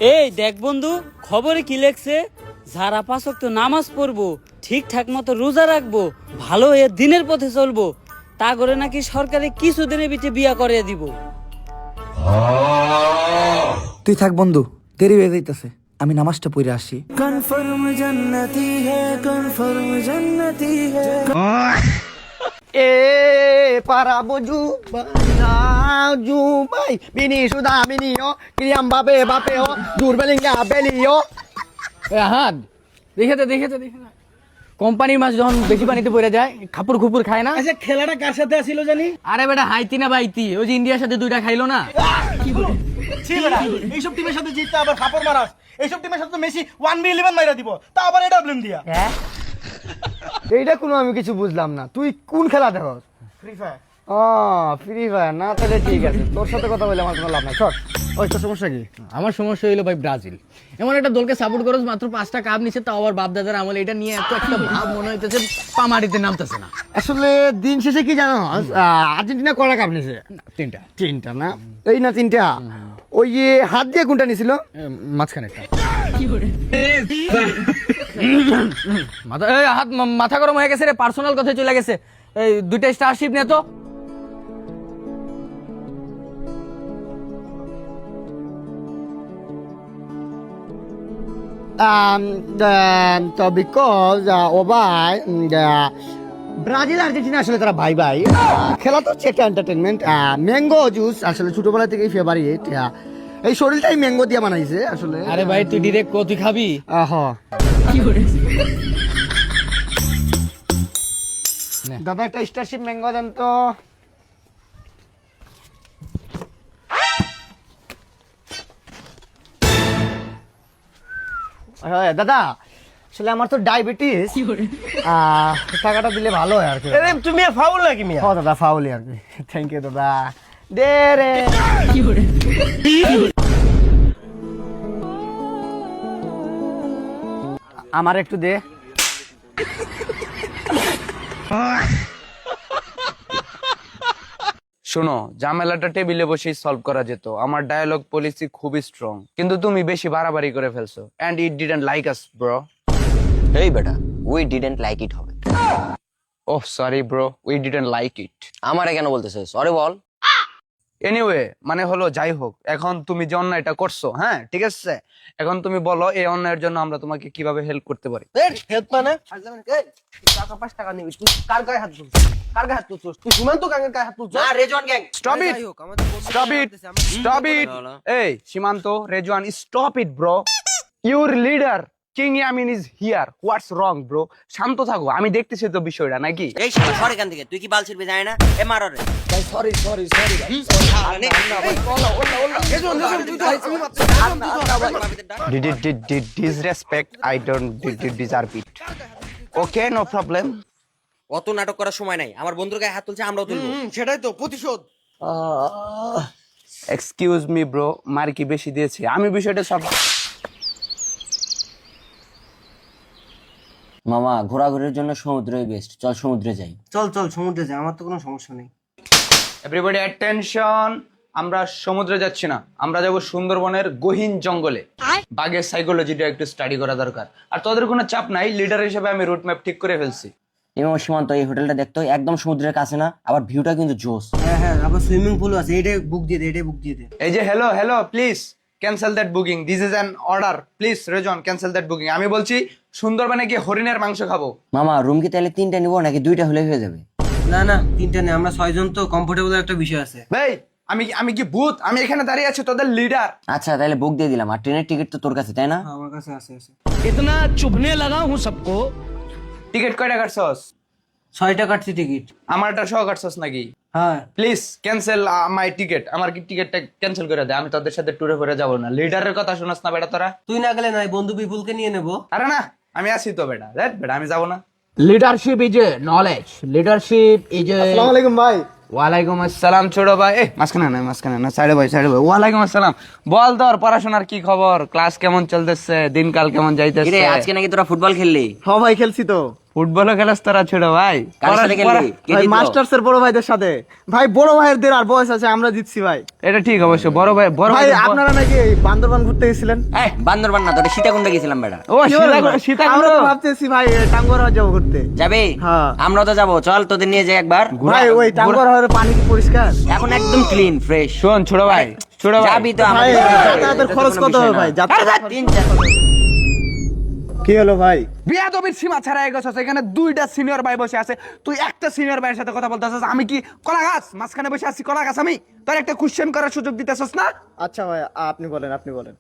এই দেখ বন্ধু, খবরে কি লেখছে, যারা 5 ওয়াক্ত নামাজ পড়বো, ঠিকঠাক মতো রোজা রাখবো, ভালো হয়ে দিনের পথে চলবো, তা করে নাকি সরকারে কিছুদিনের ভিতরে বিয়া করিয়ে দিব। তুই থাক বন্ধু, দেরি হয়ে যাইতেছে, আমি নামাজটা পড়ে আসি। কনফার্ম জান্নতি হে, কনফার্ম জান্নতি হে। এ para boju na ju bai bini sudah bini yo kiriam bape yo dur belinga beli yo হাত দেখে কোম্পানির মাছ যখন বেশি পানিতে পড়ে যায় খাপুর খুপুর খায় না। আচ্ছা খেলাটা কার সাথে আসিল জানি? আরে বেটা হাইতি না বাইতি, ওই যে ইন্ডিয়ার সাথে 2টা খাইলো না। ছি বেটা, এইসব টিমের সাথে জিততে আবার ফাপড় মারাস। এইসব টিমের সাথে তো মেসি 1v11 মাইরা দিব, তা আবার এটা ব্লেম দিয়া। এইটা কোনো আমি কিছু বুঝলাম না, তুই কোন খেলা দেখস? Free Fire. ও ফ্রি ফায়ার না, তাহলে ঠিক আছে, তোর সাথে কথা বলে আমার কোনো লাভ নাই। সর, ওই তোর সমস্যা কি? আমার সমস্যা হইলো ভাই ব্রাজিল এমন একটা দলকে সাপোর্ট করছ, মাত্র 5টা কাপ নিচ্ছে, তাও আবার বাপ দাদার আমলে এটা নিয়ে এত একটা ভাব মনে হইতেছে পামারিতে নামতেছে না। আসলে দিন শেষে কি জানো, আর্জেন্টিনা কয়টা কাপ নিছে? 3টা। 3টা না? এই না 3টা? ওই যে হাত দিয়ে কোনটা নিছিল? মাঝখানে একটা মাথা গরম হয়ে গেছে রে, পার্সোনাল কথা চলে গেছে। এই 2টা স্টারশিপ নে তো। তো বিকজ ও ভাই ব্রাজিল আর্জেন্টিনা আসলে তারা ভাই ভাই, খেলা তো হচ্ছে একটা এন্টারটেনমেন্ট। ম্যাঙ্গো জুস আসলে ছোটবেলা থেকেই ফেভারিট, এই শরীরটাই ম্যাঙ্গো দিয়ে বানাইছে আসলে। আরে ভাই তুই ডিরেক্ট কত খাবি? দাদা একটা স্টারশিপ ম্যাঙ্গো দেন তো। হ্যাঁ দাদা, আসলে আমার তো ডায়াবেটিস, টাকাটা দিলে ভালো হয় আর কি। আরে তুমি ফাউল নাকি মিয়া? হ্যাঁ দাদা, ফাউলি আর কি। থ্যাংক ইউ দাদা, দে রে। আমার একটু দে। শোনো, ঝামেলাটা টেবিলে বসেই সলভ করা যেত। আমার ডায়ালগ পলিসি খুবই স্ট্রং, কিন্তু তুমি বেশি বাড়াবাড়ি করে ফেলছো। And it didn't like us bro. এই বেটা, উই ডিডন্ট লাইক ইট হবে। Oh sorry bro, we didn't like it. আমারে কেন বলতেছে সরি বল? এনিওয়ে, মানে হলো যাই হোক, এখন তুমি যে অন্যায়টা করছো, হ্যাঁ ঠিক আছে, এখন তুমি বলো এই অন্যায়ের জন্য আমরা তোমাকে কিভাবে হেল্প করতে পারি। হেল্প মানে টাকা 5 টাকা নিবি, তুই কার গায়ে হাত তুলছিস? কার গায়ে হাত তুলছিস? তুই সীমান্ত গাঙ্গের গায়ে হাত তুলছিস? না Rezon gang, stop it, stop it, stop it. এই Simanta, Rezwan, stop it bro. Your leader king Yamin is here, what's wrong bro? শান্ত থাকো, আমি দেখতেছি তো বিষয়টা নাকি। এই শালা সর এখান থেকে, তুই কি বাল ছিড়বি জানি না? এ মার রে। Sorry sorry sorry Disrespect, I don't deserve it. Okay, no problem. অত নাটক করার সময় নাই, আমার বন্ধুর গায়ে হাত তুলছে, আমরাও তুলবো। সেটাই তো প্রতিশোধ। এক্সকিউজ মি ব্রো, মার কি বেশি দিয়েছি? আমি বিষয়টা সব মামা ঘোরাঘুরির জন্য সমুদ্রই বেস্ট, চল সমুদ্রে যাই। চল চল সমুদ্রে যাই, আমার তো কোনো সমস্যা নেই। এভরিবডি অ্যাটেনশন, আমরা সমুদ্রে যাচ্ছি না, আমরা যাব সুন্দরবনের গহীন জঙ্গলে। বাঘের সাইকোলজিটা একটু স্টাডি করা দরকার। আর তোদের কোনো চাপ নাই, লিডার হিসেবে আমি রুট ম্যাপ ঠিক করে ফেলছি। এবং সীমান্ত, এই হোটেলটা দেখতো একদম সমুদ্রের কাছে না, আবার ভিউটা কিন্তু জোস। হ্যাঁ, আবার সুইমিং পুল আছে, এটাই বুক দিয়ে দে, এটাই বুক দিয়ে দে। এই যে hello hello, please cancel that booking, this is an order, please Rezon cancel that booking. আমি বলছি সুন্দরবনে গিয়ে হরিণের মাংস খাবো। মামা রুম কি তাহলে 3টা নিবো নাকি 2টা হলে হয়ে যাবে? না 3টা নেই, আমরা 6 জন তো, কমফোর্টেবল একটা বিষয় আছে। ভাই আমি কি ভূত? আমি এখানে দাঁড়িয়ে আছি তোদের লিডার। আচ্ছা তাহলে বুক দিয়ে দিলাম। আর ট্রেনের টিকিট তো তোর কাছে, তাই না? আমার কাছে আছে। ইতনা চুভনে লাগা হুঁ সবকো। টিকিট কয়টা কাটছস? 6টা কাটছি টিকিট। আমারটা সহ কাটছস নাকি? হ্যাঁ। প্লিজ ক্যান্সেল মাই টিকিট, আমার কি টিকিটটা ক্যান্সেল করে দে, আমি তোদের সাথে ট্যুরে করে যাবো না। লিডারের কথা শুনস না বেটা তোরা? তুই না গেলে নাই, বন্ধু বিপুলকে নিয়ে নেবো। আরে না, আমি আছি তো বেটা, দেখ বেটা আমি যাবো না। Leadership is a knowledge, leadership is a. আসসালামু আলাইকুম ভাই। ওয়ালাইকুম আসসালাম ছোট ভাই। মাঝখানে না, সাইডে ভাই। ওয়ালাইকুম আসসালাম। বল তোর পড়াশোনার কি খবর? ক্লাস কেমন চলতেছে? দিনকাল কেমন যাইতেছে? আজকে নাকি তোরা ফুটবল খেললি? হ্যাঁ ভাই, খেলছি তো। ফুটবলও খেলাস তোরা ছোট ভাই? কার সাথে খেলবি? কে ভাই জিতলো? মাস্টার্সের বড় ভাইদের সাথে। ভাই বড় ভাইয়েরদের আর বয়স আছে, আমরা জিতছি ভাই। এটা ঠিক অবশ্য, বড় ভাই ভাই আপনারা নাকি এই বান্দরবান ঘুরতে গেছিলেন? এই বান্দরবান না, তোরা সীতাকুণ্ডে গেছিলাম বেটা। ও কি বলেন ভাই? সীতাকুণ্ড আমরা তো ভাবতেছি ভাই টাঙ্গুয়ার হাওর যাবো ঘুরতে। যাবে? হ্যাঁ। আমরাও তো যাবো, চল তোদের নিয়ে যাই একবার। ভাই ওই টাঙ্গুয়ার হাওরের পানি কি পরিষ্কার? এখন একদম ক্লিন ফ্রেশ। শোন ছোট ভাই, ছোট ভাই যাবি তো ভাই আমাদের যাতায়াতের খরচ কত হবে ভাই? যাতায়াত 3-4 কি হলো ভাই? বিয়াদবির সীমা ছাড়া গেছস। এখানে দুইটা সিনিয়র ভাই বসে আছে, তুই একটা সিনিয়র ভাইয়ের সাথে কথা বলতেছস। আমি কি কলা গাছ মাঝখানে বসে আছি? কলা গাছ আমি? তোর একটা কোশ্চেন করার সুযোগ দিতেছস না? আচ্ছা ভাই আপনি বলেন, আপনি বলেন।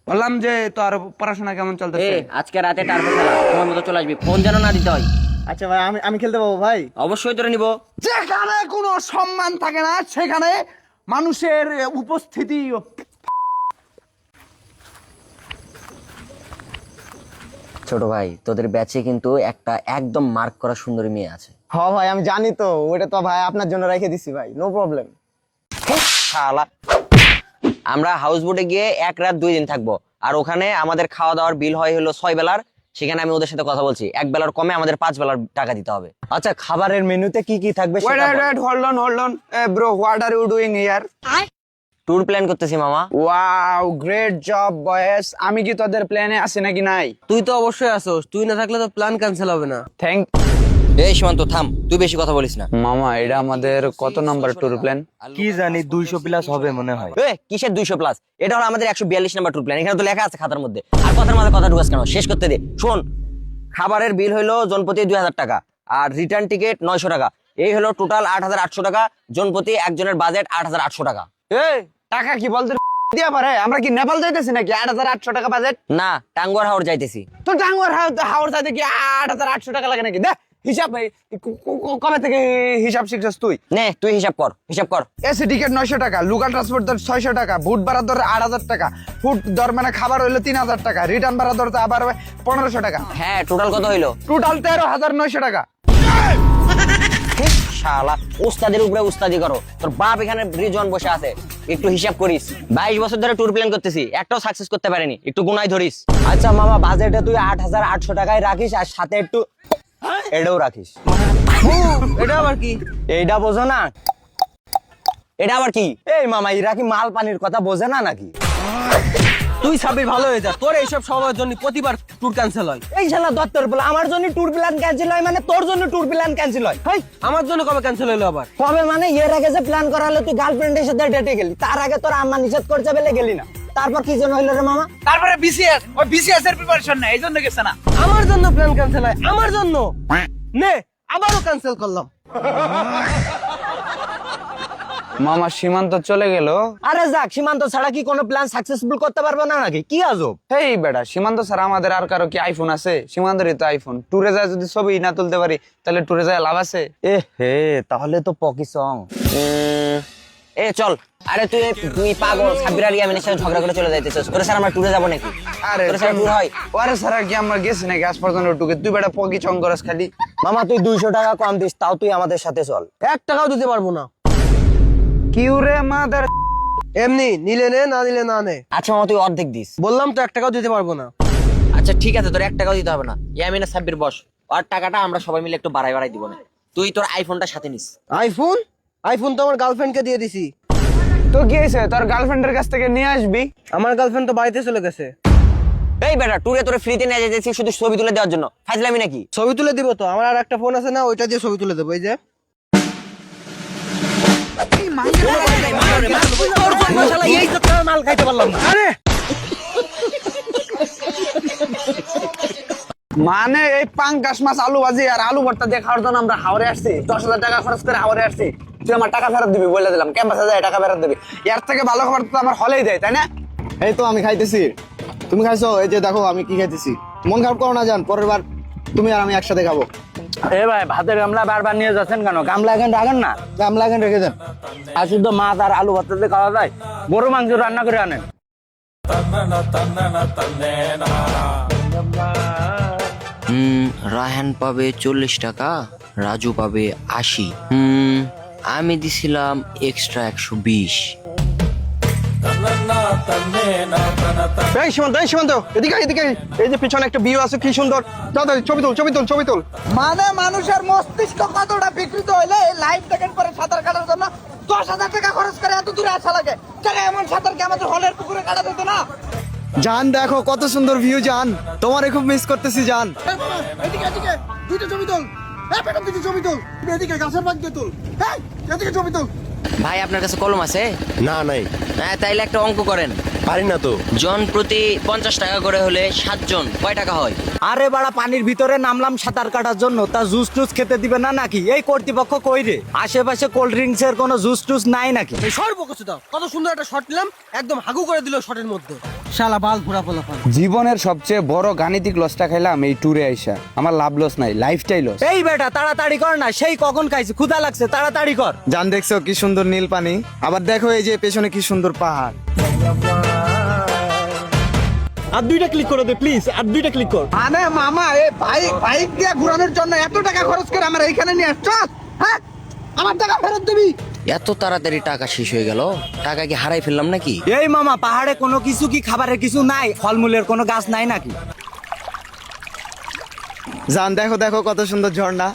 বললাম যে তোর পড়াশোনা কেমন চলতেছে? আজকে রাতে টার্বো খেলা, তোমার মতো চলে আসবি, ফোন যেন না দিতে হয়। আচ্ছা ভাই আমি খেলতে পাবো ভাই? অবশ্যই তোরে নিবো। যেখানে কোনো সম্মান থাকে না সেখানে মানুষের উপস্থিতি। ছোট ভাই, তোদের ব্যাচে কিন্তু একটা একদম মার্ক করা সুন্দরী মেয়ে আছে। হ্যাঁ ভাই আমি জানি তো, ওটা তো ভাই আপনার জন্য রেখে দিছি ভাই, নো প্রবলেম। শালা, আমরা হাউস বোটে গিয়ে 1 রাত 2 দিন থাকবো, আর ওখানে আমাদের খাওয়া দাওয়ার বিল হয় হলো 6 বেলার। সেখানে আমি ওদের সাথে কথা বলছি, 1 বেলার কমে আমাদের 5 বেলার টাকা দিতে হবে। আচ্ছা খাবারের মেনুতে কি কি থাকবে Wait, সেটা wait, ball. wait, hold on. Bro, what are you doing here? Tour plan করতেছি মামা। Wow, great job, boys. আমি কি তোদের প্ল্যানে আছি নাকি নাই? তুই তো অবশ্যই আসোস, তুই না থাকলে তো প্ল্যান ক্যান্সেল হবে না। থ্যাংক এই সীমান্ত থাম, তুই বেশি কথা বলিস না। মামা, এটা আমাদের কত নাম্বার ট্যুর প্ল্যান? কি জানি 200 প্লাস হবে মনে হয়। কিসের 200 প্লাস? এটা হলো আমাদের 142 নাম্বার ট্যুর প্ল্যান, এখানে তো লেখা আছে খাতার মধ্যে। আর কথার মাঝে কথা ঢুকাস কেন? শেষ করতে দে। শোন, খাবারের বিল হইলো জনপ্রতি 2000 টাকা, আর রিটার্ন টিকিট 900 টাকা। এই হলো টোটাল 8800 টাকা। জনপ্রতি একজনের বাজেট 8800 টাকা। এই টাকা কি বলতে দিয়া পারে? আমরা কি নেপাল যাইতেছি নাকি? 8800 টাকা বাজেট। না, টাঙ্গুয়ার হাওর যাইতেছি। তো টাঙ্গুয়ার হাওর যাইতে কি 8800 টাকা লাগে নাকি? দে হিসাব ভাই, কবে থেকে হিসাব শিখছস তুই? নে তুই হিসাব কর। এসি টিকিট 900 টাকা, লোকাল ট্রান্সপোর্ট দর 600 টাকা, বুট ভাড়া দর 8000 টাকা, ফুড দর মানে খাবার হইলো 3000 টাকা, রিটার্ন ভাড়া দর তো আবার 1500 টাকা। হ্যাঁ, টোটাল কত হইলো? টোটাল 13900 টাকা। শালা, উস্তাদের উপরে উস্তাদি করো। তোর বাপ এখানে রিজন বসে আছে, একটু হিসাব করিস। 22 বছর ধরে ট্যুর প্ল্যান করতেছি, একটাও সাকসেস করতে পারিনি, একটু গুনাই ধরিস। আচ্ছা মামা বাজেটে তুই 8800 টাকায় রাখিস, আর সাথে একটু এটাও রাখিস। এটা আবার কি? এইটা বোঝো না? এটা আবার কি? এই মামা এরা কি মাল পানির কথা বোঝে না নাকি? তুই সাবি ভালো হয়ে যা, তোর এইসব সবার জন্য প্রতিবার ট্যুর ক্যান্সেল হয়। এই শালা দত্তর বলে আমার জন্য ট্যুর প্ল্যান ক্যান্সেল হয় মানে তোর জন্য ট্যুর প্ল্যান ক্যান্সেল হয়? হেই, আমার জন্য কবে ক্যান্সেল হলো আবার? কবে মানে এর আগে যে প্ল্যান করা হলো তুই গার্লফ্রেন্ডের সাথে ডেটে গেলি, তার আগে তোর আম্মা নিষেধ করছে বলে গেলি না, তারপর কি জন্য হইলো রে মামা? তারপরে বিসিএস, ওই বিসিএস এর প্রিপারেশন নেই, এইজন্য গেছে না। আমার জন্য প্ল্যান ক্যান্সেল হয়, আমার জন্য। নে আবারও ক্যান্সেল করলাম। মামা সীমান্ত চলে গেল। আরে যাক, সীমান্ত ছাড়া কি কোনো প্ল্যান সাকসেসফুল করতে পারবো না নাকি? কি আজব। এই বেটা, সীমান্ত ছাড়া আমাদের আর কারো কি আইফোন আছে? সীমান্তেরই তো আইফোন। ট্যুরে যায় যদি ছবি না তুলতে পারি, তাহলে ট্যুরে যায় লাভ আছে? এ হে, তাহলে তো পকি সং। এ চল। আরে তুই পাগল, সাব্বির আর ইয়ামিনের সাথে ঝগড়া করে চলে যাইতেছিস। ওরে স্যার আমরা ট্যুরে যাবো নাকি? আরে তোর সাথে ট্যুর হয়? ওরে সারা কি আমরা গেছি নাকি আজ পর্যন্ত টুকে? তুই বেটা পকি চং করস খালি। মামা তুই 200 টাকা কম দিস, তাও তুই আমাদের সাথে চল। 1 টাকাও দিতে পারবো না। কিউ রে মাদার। এমনি নিলে নে, না নিলে না নে। আচ্ছা মামা, তুই অর্ধেক দিস। বললাম তো 1 টাকাও দিতে পারবো না। আচ্ছা ঠিক আছে, তোর 1 টাকাও দিতে হবে না। ইয়ামিন আর সাব্বির বস, আর টাকাটা আমরা সবাই মিলে একটু বাড়াই দিব না। তুই তোর আইফোনটা সাথে নিস। আইফোন তো আমার গার্লফ্রেন্ডকে দিয়ে দিছি। তো কি হয়েছে? তোর গার্লফ্রেন্ডের কাছ থেকে নিয়ে আসবি। আমার গার্লফ্রেন্ড তো বাড়িতে চলে গেছে। এই বেটা, ট্যুরে তোরে ফ্রিতে নিয়ে যাইতেছি শুধু ছবি তুলে দেওয়ার জন্য? ফাজলামি নাকি? ছবি তুলে দিব তো, আমার আর একটা ফোন আছে না, ওইটা দিয়ে ছবি তুলে দেবো। এই যে মাল খাইতে পারলাম না। মানে এই পাঙ্কাশ মাছ, আলু ভাজি আর আলু ভর্তা দিয়ে খাওয়ার জন্য আমরা হাওড়ে আসছি। 10,000 টাকা খরচ করে হাওড়ে আসছি। তুই আমার টাকা ফেরত দিবি বলে দিলাম, ক্যাম্পাসে যায় টাকা ফেরত দিবি। এর থেকে ভালো খাবার তো আমার হলেই দেয়, তাই না? এই তো আমি খাইতেছি, তুমি খাইছো? এই যে দেখো আমি কি খাইতেছি। মন খারাপ করো না, জান পরের বার তুমি আর আমি একসাথে খাবো। এ ভাই ভাতের গামলা বারবার নিয়ে যাচ্ছেন কেন? গামলা এখন রাখেন না, গামলা এখন রেখে দেন। আর শুধু মাছ আর আলু ভর্তাতে খাওয়া যায়? গরু মাংস রান্না করে আনেন। রায়হান পাবে 40 টাকা, রাজু পাবে 80। আমি দিছিলাম এক্সট্রা 120। এই সীমান্ত এদিকে এই যে পিছনে একটা ভিউ আছে কি সুন্দর, দাদা ছবি তুল। মানে মানুষের মস্তিষ্ক কতটা বিকৃত হইলে এই লাইফ জ্যাকেট পরে সাঁতার কাটার জন্য 10,000 টাকা খরচ করে এত দূরে আসা লাগে। কেন এমন সাঁতার কি আমাদের হলের পুকুরে কাটা যেত না? জান দেখো কত সুন্দর ভিউ জান, তোমারে খুব মিস করতেছি জান। এদিকে দুইটা ছবি তুল, পেটন দিকে ছবি তুল, এদিকে গাছের পাক দিয়ে তুল, এদিকে ছবি তুল। ভাই আপনার কাছে কলম আছে? না নাই, হ্যাঁ তাইলে একটা অঙ্ক করেন। পারি না তো। জন প্রতি 50 টাকা করে হলে 7 জন কয় টাকা হয়? আরে বাড়া পানির ভিতরে নামলাম সাঁতার কাটার জন্য, তা জুস টুস খেতে দিবে না নাকি? এই কর্তৃপক্ষ কই রে? আশেপাশে কোল্ড ড্রিঙ্কস এর কোনো জুস টুস নাই নাকি? কত সুন্দর একটা শট নিলাম, একদম হাগু করে দিল শটের মধ্যে। শালা বাল পুরা পোলাপান। জীবনের সবচেয়ে বড় গাণিতিক লসটা খাইলাম এই ট্যুরে আইসা। আমার লাভ লস নাই, লাইফটাই লস। এই বেটা তাড়াতাড়ি কর না, সেই কখন খাইছি, ক্ষুধা লাগছে, তাড়াতাড়ি কর। জান দেখছো কি সুন্দর নীল পানি, আবার দেখো এই যে পেছনে কি সুন্দর পাহাড়। আর দুইটা ক্লিক করে দে প্লিজ, আর দুইটা ক্লিক কর। মানে মামা এই বাইক দিয়ে ঘোরানোর জন্য এত টাকা খরচ করে আমরা এইখানে নিয়ে আসছ, হ্যাঁ? আমার টাকা ফেরত দিবি। এত তাড়াতাড়ি টাকা শেষ হয়ে গেল, টাকা কি হারাই ফেললাম নাকি? এই মামা পাহাড়ে কোনো কিছু কি খাবারের কিছু নাই, ফলমূলের কোনো গাছ নাই নাকি? জান দেখো কত সুন্দর ঝর্ণা।